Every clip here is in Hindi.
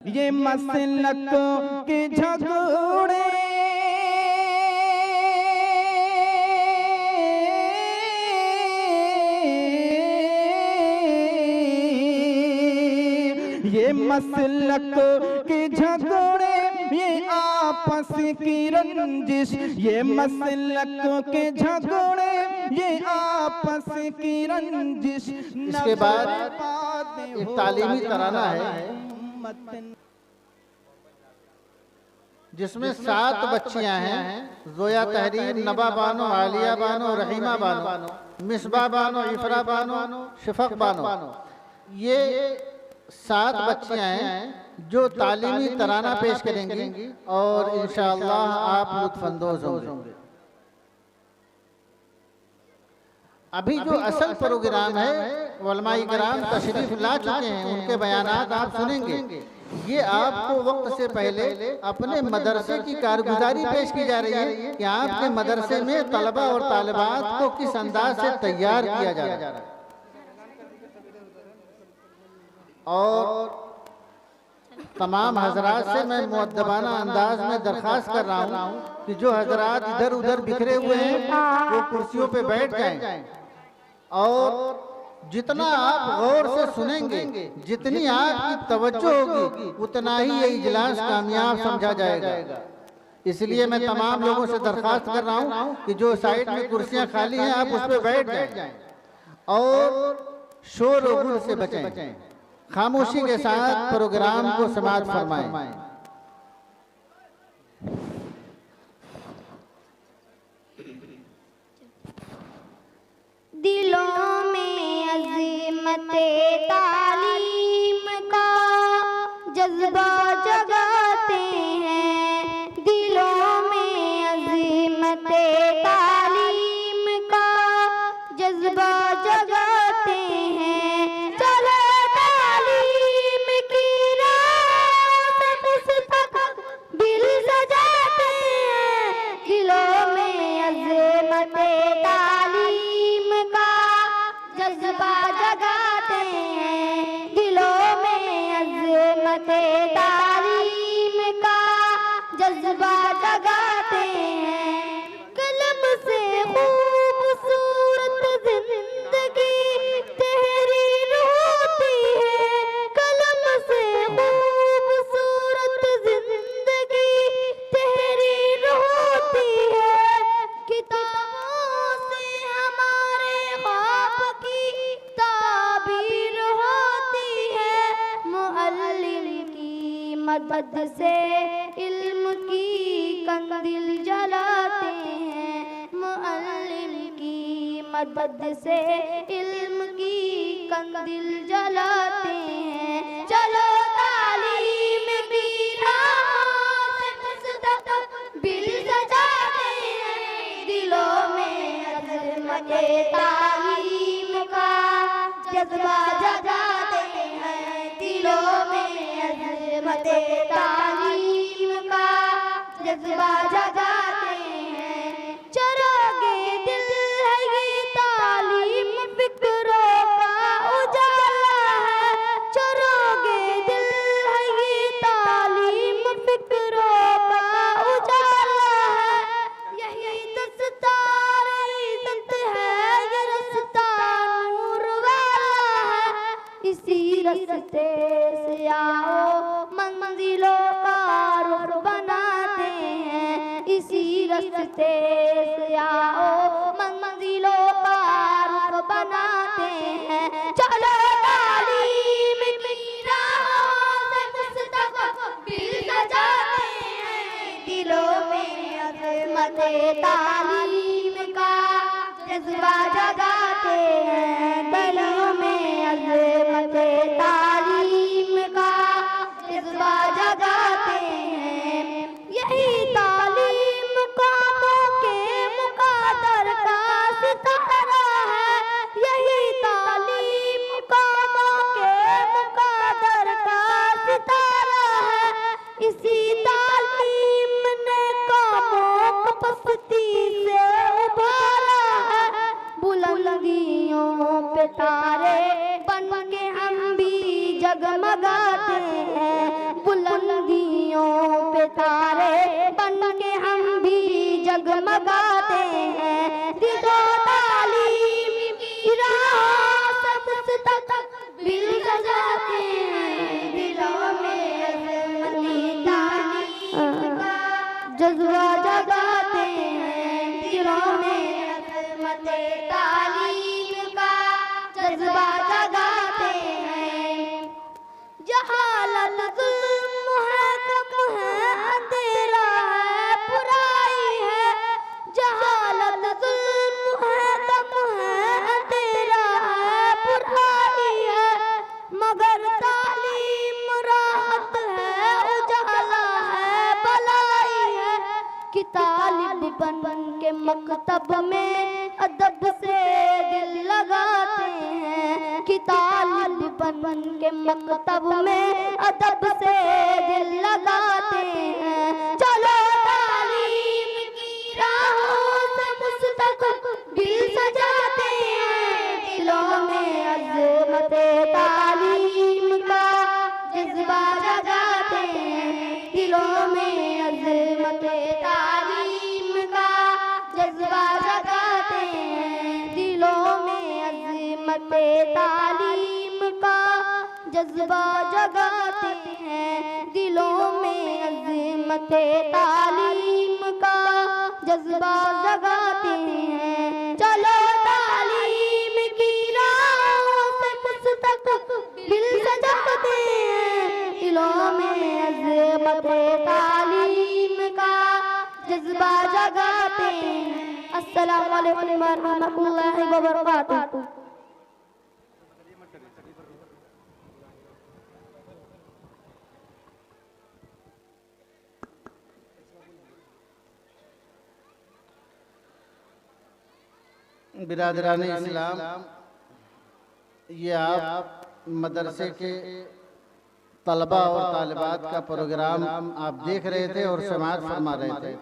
ये मसलक के झगड़े ये मसलक के झगड़े ये आपस की रंजिश, ये मसलक के झगड़े ये आपस की रंजिश। इसके बाद एक तालीमी तराना है जिसमें 7 बच्चियां हैं, जोया तहरीर, नबा बानो, आलिया बानो, रहीमा बानो, मिसबा बानो, इफरा बानो, शफक बानो। ये 7 बच्चियां हैं जो तालीमी तराना पेश करेंगी और इंशाअल्लाह आप लुत्फअंदोज होंगे। अभी जो असल प्रोग्राम है उलमाए किराम तशरीफ ला चुके हैं, उनके बयानात आप सुनेंगे। ये आपको वक्त से पहले अपने मदरसे की कारगुजारी पेश की जा रही है कि आपके मदरसे में तलबा और तालिबात को किस अंदाज से तैयार किया जा रहा है। और तमाम हजरात से मैं मुअद्दबाना अंदाज में दरख्वास्त कर रहा हूँ कि जो हजरात इधर उधर बिखरे हुए हैं वो कुर्सियों पे बैठ जाएं और जितना आप गौर से सुनेंगे, जितनी आपकी तवज्जो होगी, उतना ही ये इजलास कामयाब समझा जाएगा। इसलिए मैं तमाम लोगों से दरख्वास्त कर रहा हूँ कि जो साइड में कुर्सियाँ खाली हैं आप उस पर बैठ जाएं और शोर और गुल से बचें। खामोशी के साथ प्रोग्राम को समाअत फरमाएं। दिलों में अज़ीमते तालीम का जज्बा जगाते हैं, दिलों में अज़ीमते तालीम का जज्बा जगाते हैं। चलो तालीम की राह से दिल सजाते हैं, दिलों में अज़ीमते जज्बा जगाते हैं, दिलों में अज़मते तालीम का जज्बा जगाते हैं। कलम से खूबसूरत जिंदगी तहरीर होती है, कलम से खूबसूरत जिंदगी तहरीर होती है। किताबों से हमारे ख्वाब की ताबीर होती है, मुअल्लिम की मदद से इल्म की कंदील जलाते हैं, मुअल्लिम की मदद से इल्म की कंदील जलाते हैं। चलो तालीम की राह से मुस्तक़बिल सजाते हैं, दिलों में अज़मते तालीम का जज्बा जगाते हैं, दिलों में अज़मते तालीम का जज्बा जगाते हैं। चरागे दिल है ये तालीम फिक्रों का उजाला है, चरागे दिल है ये तालीम फिक्रों का उजाला है। यही दस्तार इज़्ज़त है, ये रास्ता नूर वाला है, इसी रास्ते से आओ मंजिलों का रुख बनाते हैं, इसी रास्ते से आओ मंजिलों का रुख बनाते हैं। चलो तालीम की राह से मुस्तक़बिल सजाते हैं, दिलों में अज़मते तालीम का जज्बा जगाते हैं, दिलों में अज़मते तालीम का जज्बा जगाते हैं। यही तालीम कामों के मुक़द्दर का सितारा है, यही तालीम कामों के मुक़द्दर का सितारा है। इसी तालीम ने कामों को पस्ती से उभारा है, बुलंदियों पे तारे बन के हम भी जगमगाते हैं, तारे बन के हम भी जगमगाते हैं। दिलो तालीम की राह से मुस्तकबिल सजाते हैं। दिलों में अज़मती तालीम का जज्बा जगाते हैं। दिलों में अज़मती तालीम का जज्बा जगाते हैं। जहालत जुल्म है कम है अंधेरा है बुराई है। जहालत जुल्म है कम है अंधेरा है बुराई है। मगर तालीम राहत है उजाला है भलाई है। कि तालिब बन के मकतब में अदब से दिल लगाते हैं। कि तालिब बन के मकतब में अदब से दिल लगाते हैं। चलो तालीम की राहों से मुस्तकबिल सजाते हैं। दिलों में अज़मते तालीम का जज्बा जगाते हैं। दिलों में अज़मते तालीम का जज्बा जगाते हैं। दिलों में अज़मते तालीम का जज्बा जगाते हैं। दिलों में अज़मते तालीम का जज्बा जगाते हैं। चलो तालीम की राहों से मुस्तकबिल सजाते हैं। दिलों में अज़मते तालीम का जज्बा जगाते हैं। अस्सलामु अलैकुम व रहमतुल्लाहि व बरकातुहू। बिरादरान इस्लाम, ये आप मदरसे के तलबा और तालिबात का प्रोग्राम आप देख रहे थे और समाअत फरमा रहे थे।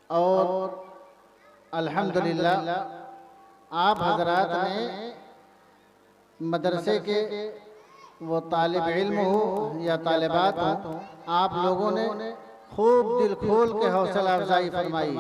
और अल्हम्दुलिल्लाह आप हजरात ने मदरसे के वो तालिब इल्म हो या तालिबात हो, आप लोगों ने खूब दिल खोल के हौसला अफजाई फरमाई।